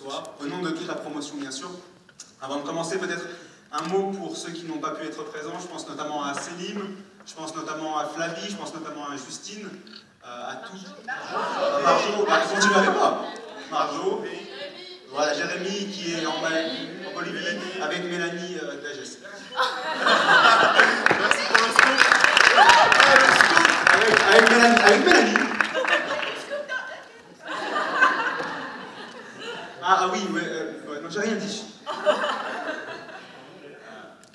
soir, au nom de toute la promotion bien sûr. Avant de commencer, peut-être un mot pour ceux qui n'ont pas pu être présents. Je pense notamment à Célim, je pense notamment à Flavie, je pense notamment à Justine, à tous. Marjo, bah, continuez pas. Marjo, voilà, Jérémy qui est en Bolivie, avec Mélanie d'AGS. Merci pour le scoop. Avec Mélanie. Ah oui, ouais, non, j'ai rien dit.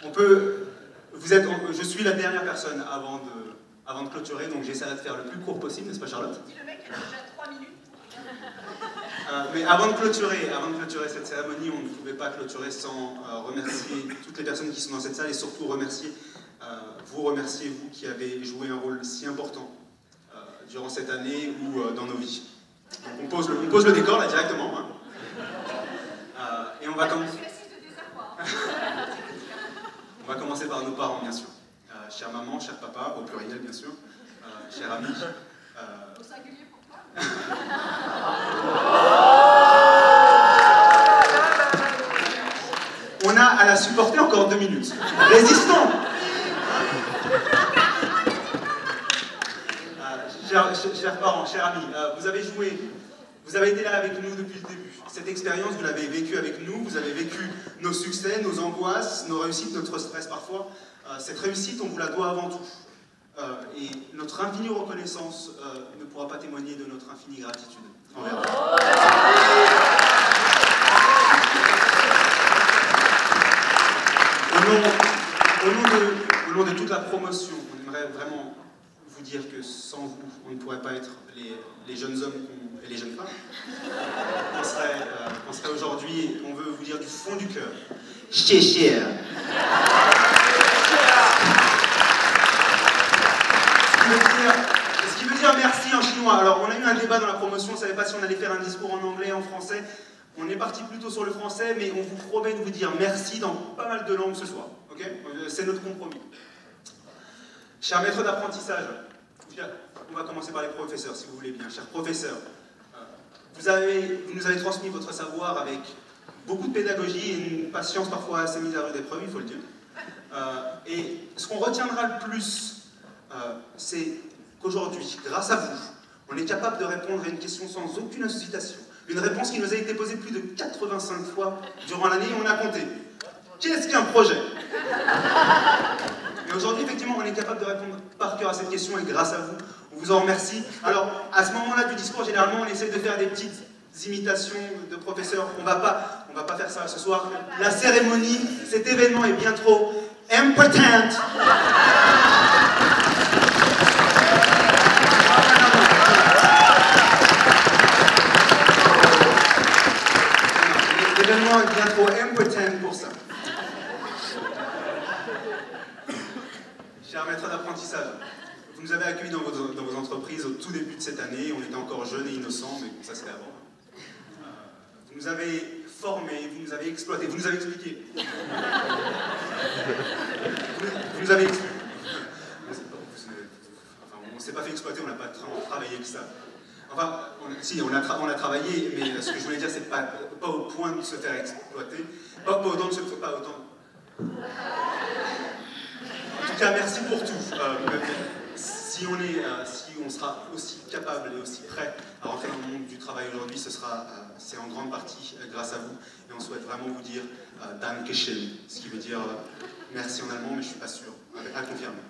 On peut... je suis la dernière personne avant de clôturer, donc j'essaierai de faire le plus court possible, n'est-ce pas Charlotte? Le mec a déjà 3 minutes. Mais avant de clôturer cette cérémonie, on ne pouvait pas clôturer sans remercier toutes les personnes qui sont dans cette salle et surtout vous remercier, vous qui avez joué un rôle si important durant cette année ou dans nos vies. Donc on pose le décor là directement. Hein. Et on va commencer. On va commencer par nos parents, bien sûr. Chère maman, cher papa, au pluriel, bien sûr. Cher ami. Au singulier pour toi. On a à la supporter encore 2 minutes. Résistons! Chers parents, chers amis, vous avez joué, vous avez été là avec nous depuis le début. Cette expérience, vous l'avez vécue avec nous, vous avez vécu nos succès, nos angoisses, nos réussites, notre stress parfois. Cette réussite, on vous la doit avant tout. Et notre infinie reconnaissance ne pourra pas témoigner de notre infinie gratitude envers vous. Au nom de toute la promotion, on aimerait vraiment vous dire que sans vous, on ne pourrait pas être les jeunes hommes et les jeunes femmes. On serait aujourd'hui, on veut vous dire du fond du cœur. Cher. Ce qui veut dire merci en chinois. Alors, on a eu un débat dans la promotion, on ne savait pas si on allait faire un discours en anglais, en français. On est parti plutôt sur le français, mais on vous promet de vous dire merci dans pas mal de langues ce soir. Ok? C'est notre compromis. Chers maîtres d'apprentissage, on va commencer par les professeurs, si vous voulez bien. Chers professeurs, vous nous avez transmis votre savoir avec beaucoup de pédagogie et une patience parfois assez mise à rude épreuve, il faut le dire. Et ce qu'on retiendra le plus, c'est qu'aujourd'hui, grâce à vous, on est capable de répondre à une question sans aucune hésitation. Une réponse qui nous a été posée plus de 85 fois durant l'année et on a compté. Qu'est-ce qu'un projet? Et aujourd'hui, effectivement, on est capable de répondre par cœur à cette question et grâce à vous, on vous en remercie. Alors, à ce moment-là du discours, généralement, on essaie de faire des petites imitations de professeurs. On va pas faire ça ce soir. La cérémonie, cet événement est bien trop important. L'événement est bien trop important pour ça. Chers maîtres d'apprentissage, vous nous avez accueillis dans vos entreprises au tout début de cette année. On était encore jeunes et innocents, mais ça c'était avant. Vous nous avez formés, vous nous avez exploités, vous nous avez expliqué. Vous nous avez expliqué. Enfin, on ne s'est pas fait exploiter, on n'a pas travaillé que ça. Enfin, si, on a travaillé, mais ce que je voulais dire, c'est pas au point de se faire exploiter, pas autant de se faire, pas autant. En tout cas, merci pour tout. Si on sera aussi capable et aussi prêt à rentrer dans le monde du travail aujourd'hui, c'est en grande partie grâce à vous. Et on souhaite vraiment vous dire Dankeschön, ce qui veut dire merci en allemand, mais je ne suis pas sûr. À confirmer.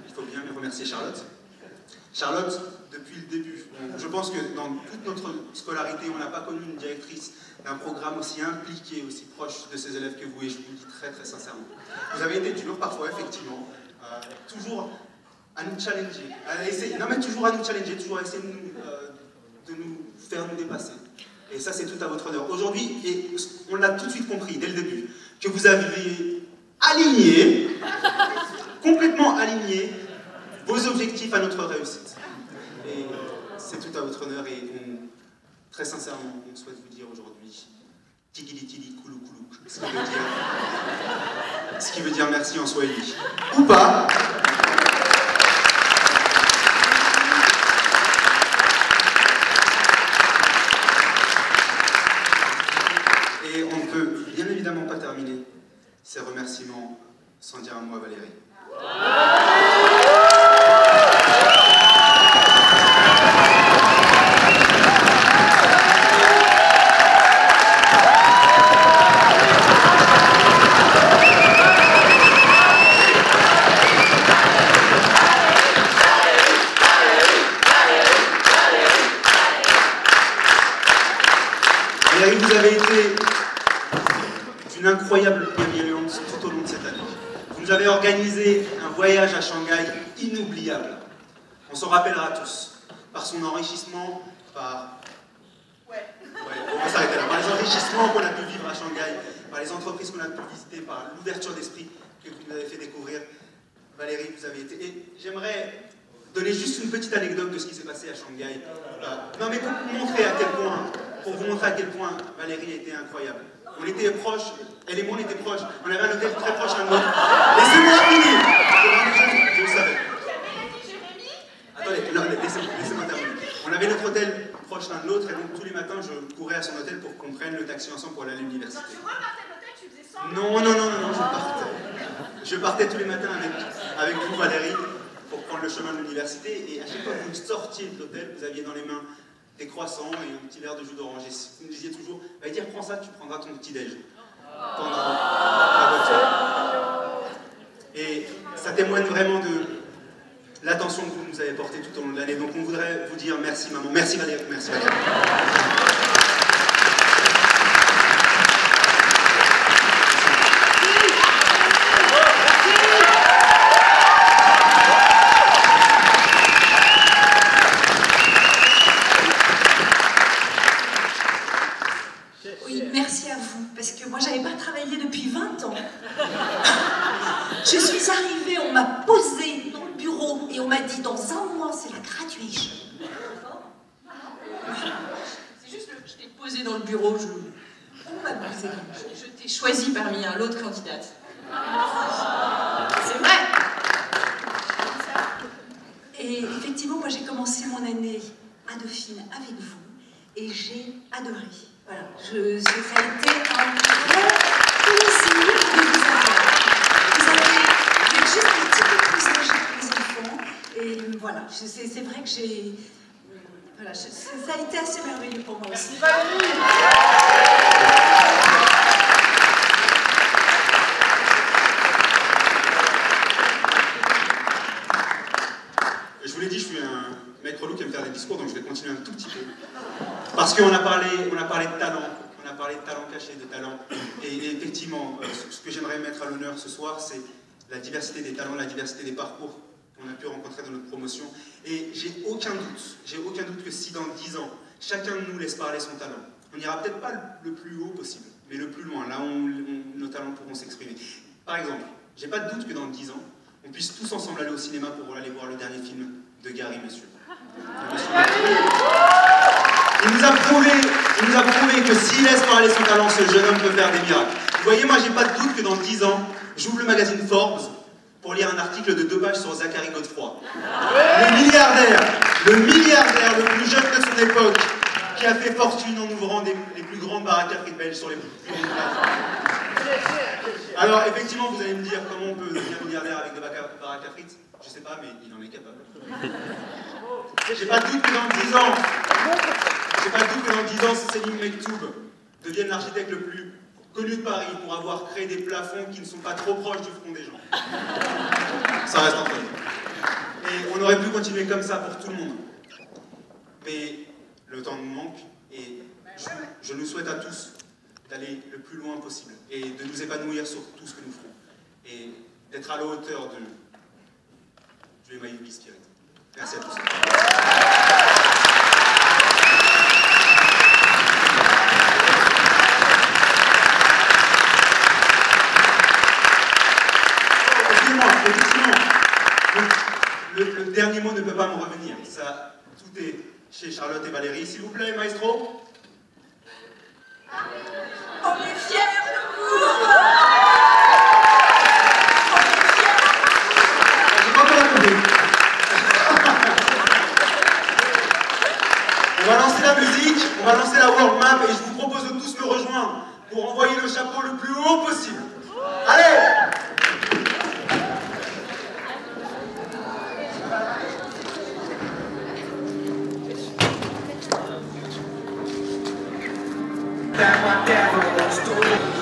Il faut bien remercier Charlotte. Charlotte, depuis le début, je pense que dans toute notre scolarité, on n'a pas connu une directrice d'un programme aussi impliqué, aussi proche de ses élèves que vous, et je vous le dis très très sincèrement. Vous avez été dur parfois, effectivement, toujours à nous challenger, toujours à nous challenger, toujours à essayer de nous faire nous dépasser. Et ça, c'est tout à votre honneur. Aujourd'hui, et on l'a tout de suite compris dès le début, que vous avez aligné, complètement aligné, vos objectifs à notre réussite. Et c'est tout à votre honneur et très sincèrement, on souhaite vous dire aujourd'hui Tigili tili koulou koulou, ce qui veut dire merci en swahili. Ou pas. Valérie. Valérie, vous avez été d'une incroyable bienveillance tout au long de cette année. Vous nous avez organisé un voyage à Shanghai inoubliable. On s'en rappellera tous, par son enrichissement, par... on va s'arrêter là. Par les enrichissements qu'on a pu vivre à Shanghai, par les entreprises qu'on a pu visiter, par l'ouverture d'esprit que vous nous avez fait découvrir. Valérie, vous avez été... Et j'aimerais donner juste une petite anecdote de ce qui s'est passé à Shanghai. Non mais pour vous montrer à quel point Valérie était incroyable. On était proches, elle et moi on était proches. On avait un hôtel très proche l'un de l'autre. Laissez-moi finir. Je le savais. Attendez, non, laissez-moi terminer. On avait notre hôtel proche l'un de l'autre et donc tous les matins je courais à son hôtel pour qu'on prenne le taxi ensemble pour aller à l'université. Donc tu repartais de l'hôtel, tu faisais 100 Non, je partais tous les matins avec vous Valérie pour prendre le chemin de l'université et à chaque fois que vous sortiez de l'hôtel, vous aviez dans les mains des croissants et un petit verre de jus d'orange. Et vous me disiez toujours, bah dire prends ça, tu prendras ton petit-déj pendant la voiture. Et ça témoigne vraiment de l'attention que vous nous avez portée tout au long de l'année. Donc on voudrait vous dire merci maman, merci Valérie, merci Valérie. Merci à vous, parce que moi j'avais pas travaillé depuis 20 ans. Je suis arrivée, on m'a posée dans le bureau et on m'a dit dans un mois c'est la graduation. C'est juste que je t'ai posée dans le bureau, on m'a posée. Je t'ai choisi parmi l'autre candidate. C'est vrai. Et effectivement, moi j'ai commencé mon année à Dauphine avec vous et j'ai adoré. Voilà, ça a été un vrai plaisir de vous avoir. Vous êtes juste un petit peu plus âgés que les enfants. Et voilà, c'est vrai que j'ai... Voilà, ça a été assez merveilleux pour moi aussi. Je vous l'ai dit, je suis un mec relou qui aime faire des discours, donc je vais continuer un tout petit peu. Parce qu'on a parlé de talent, on a parlé de talent caché, de talent. Et effectivement, ce que j'aimerais mettre à l'honneur ce soir, c'est la diversité des talents, la diversité des parcours qu'on a pu rencontrer dans notre promotion. Et j'ai aucun doute que si dans 10 ans, chacun de nous laisse parler son talent, on n'ira peut-être pas le plus haut possible, mais le plus loin, là où nos talents pourront s'exprimer. Par exemple, j'ai pas de doute que dans 10 ans, on puisse tous ensemble aller au cinéma pour aller voir le dernier film de Gary Monsieur. Il nous a prouvé que s'il laisse parler son talent, ce jeune homme peut faire des miracles. Vous voyez, moi j'ai pas de doute que dans 10 ans, j'ouvre le magazine Forbes pour lire un article de 2 pages sur Zachary Godefroy. Le milliardaire le plus jeune de son époque, qui a fait fortune en ouvrant les plus grandes baraques à frites belges sur les plus grandes plages. Alors effectivement, vous allez me dire comment on peut devenir milliardaire avec des baraques à frites. Je sais pas, mais il en est capable. J'ai pas de doute que dans 10 ans, Selim Mektoub devienne l'architecte le plus connu de Paris pour avoir créé des plafonds qui ne sont pas trop proches du front des gens. Ça reste entre nous. Et on aurait pu continuer comme ça pour tout le monde. Mais le temps nous manque et je nous souhaite à tous d'aller le plus loin possible et de nous épanouir sur tout ce que nous ferons et d'être à la hauteur de My Holy Spirit. Merci à tous. Effectivement, le dernier mot ne peut pas me revenir. Ça, tout est chez Charlotte et Valérie. S'il vous plaît, maestro. On est fiers de vous. Je crois qu'on a compris. On va lancer la musique, on va lancer la world map et je vous propose de tous me rejoindre pour envoyer le chapeau le plus haut possible. Allez! that my devil was doing.